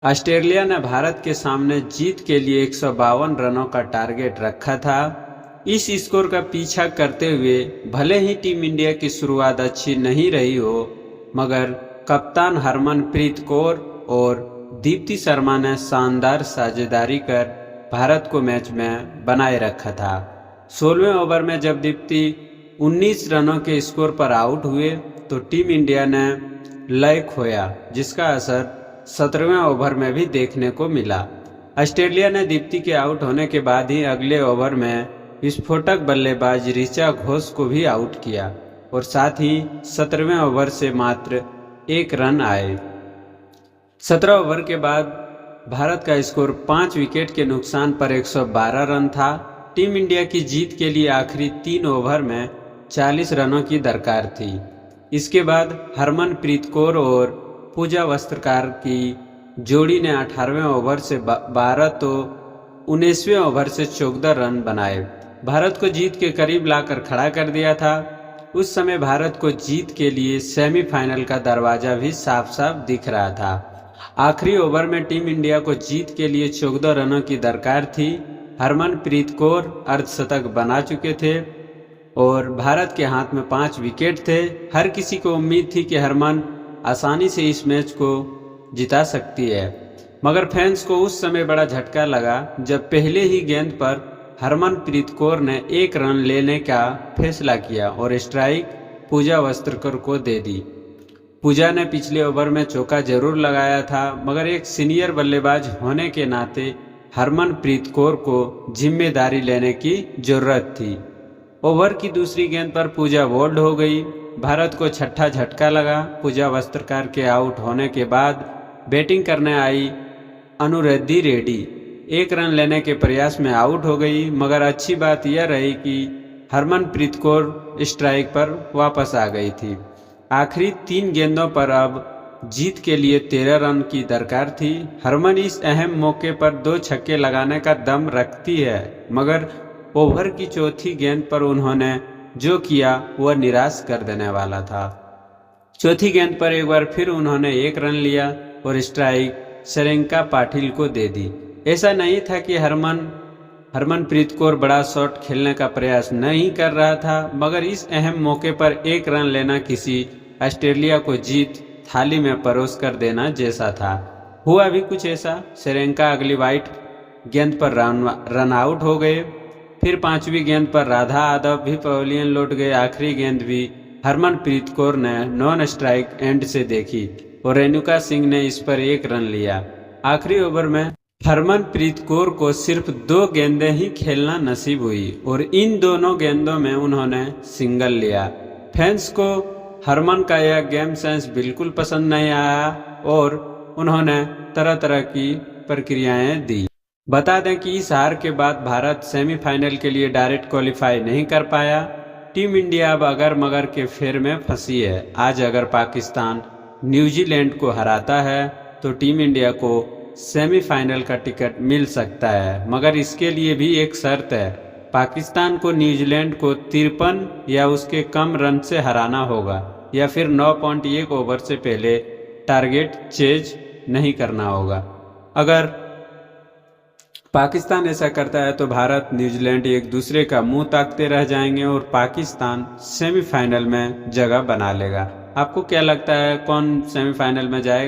Australia ने भारत के सामने जीत के लिए 152 रनों का टारगेट रखा था। इस स्कोर का पीछा करते हुए भले ही टीम इंडिया की शुरुआत अच्छी नहीं रही हो, मगर कप्तान हरमनप्रीत कौर और दीप्ति शर्मा ने शानदार साझेदारी कर भारत को मैच में बनाए रखा था। 16वें ओवर में जब दीप्ति 19 रनों के स्कोर पर आउट हुए तो टीम इंडिया ने लय खोया, जिसका असर 17वें ओवर में भी देखने को मिला। ऑस्ट्रेलिया ने दीप्ति के आउट होने के बाद ही अगले ओवर में विस्फोटक बल्लेबाज ऋचा घोष को भी आउट किया और साथ ही 17वें ओवर से मात्र 1 रन आए। 17 ओवर के बाद भारत का स्कोर 5 विकेट के नुकसान पर 112 रन था। टीम इंडिया की जीत के लिए आखिरी 3 ओवर में 40 रनों की दरकार थी। इसके बाद हरमनप्रीत कौर और पूजा वस्त्रकार की जोड़ी ने 18वें ओवर से 12 तो 19वें ओवर से 14 रन बनाए, भारत को जीत के करीब लाकर खड़ा कर दिया था। उस समय भारत को जीत के लिए सेमीफाइनल का दरवाजा भी साफ साफ दिख रहा था। आखिरी ओवर में टीम इंडिया को जीत के लिए 14 रनों की दरकार थी। हरमनप्रीत कौर अर्धशतक बना चुके थे और भारत के हाथ में 5 विकेट थे। हर किसी को उम्मीद थी कि हरमन आसानी से इस मैच को जिता सकती है, मगर फैंस को उस समय बड़ा झटका लगा जब पहले ही गेंद पर हरमनप्रीत कौर ने 1 रन लेने का फैसला किया और स्ट्राइक पूजा वस्त्रकर को दे दी। पूजा ने पिछले ओवर में चौका जरूर लगाया था, मगर एक सीनियर बल्लेबाज होने के नाते हरमनप्रीत कौर को जिम्मेदारी लेने की जरूरत थी। ओवर की दूसरी गेंद पर पूजा बोल्ड हो गई। भारत को छठा झटका लगा। पूजा वस्त्रकार के आउट होने के बाद बैटिंग करने आई अनुरुद्धि रेड्डी 1 रन लेने के प्रयास में आउट हो गई, मगर अच्छी बात यह रही कि हरमनप्रीत कौर स्ट्राइक पर वापस आ गई थी। आखिरी 3 गेंदों पर अब जीत के लिए 13 रन की दरकार थी। हरमन इस अहम मौके पर 2 छक्के लगाने का दम रखती है, मगर ओवर की चौथी गेंद पर उन्होंने जो किया वह निराश कर देने वाला था। चौथी गेंद पर एक बार फिर उन्होंने 1 रन लिया और स्ट्राइक श्रेयंका पाटिल को दे दी। ऐसा नहीं था कि हरमनप्रीत कौर बड़ा शॉट खेलने का प्रयास नहीं कर रहा था, मगर इस अहम मौके पर 1 रन लेना किसी ऑस्ट्रेलिया को जीत थाली में परोस कर देना जैसा था। हुआ भी कुछ ऐसा। श्रेयंका अगली वाइट गेंद पर रन आउट हो गए। फिर 5वीं गेंद पर राधा यादव भी पवेलियन लौट गए। आखिरी गेंद भी हरमनप्रीत कौर ने नॉन स्ट्राइक एंड से देखी और रेणुका सिंह ने इस पर 1 रन लिया। आखिरी ओवर में हरमनप्रीत कौर को सिर्फ 2 गेंदें ही खेलना नसीब हुई और इन दोनों गेंदों में उन्होंने सिंगल लिया। फैंस को हरमन का यह गेम सेंस बिल्कुल पसंद नहीं आया और उन्होंने तरह तरह की प्रक्रियाएं दी। बता दें कि इस हार के बाद भारत सेमीफाइनल के लिए डायरेक्ट क्वालिफाई नहीं कर पाया। टीम इंडिया अब अगर मगर के फेर में फंसी है। आज अगर पाकिस्तान न्यूजीलैंड को हराता है तो टीम इंडिया को सेमीफाइनल का टिकट मिल सकता है, मगर इसके लिए भी एक शर्त है। पाकिस्तान को न्यूजीलैंड को 53 या उसके कम रन से हराना होगा या फिर 9.1 ओवर से पहले टारगेट चेज नहीं करना होगा। अगर पाकिस्तान ऐसा करता है तो भारत न्यूजीलैंड एक दूसरे का मुंह ताकते रह जाएंगे और पाकिस्तान सेमीफाइनल में जगह बना लेगा। आपको क्या लगता है, कौन सेमीफाइनल में जाएगा?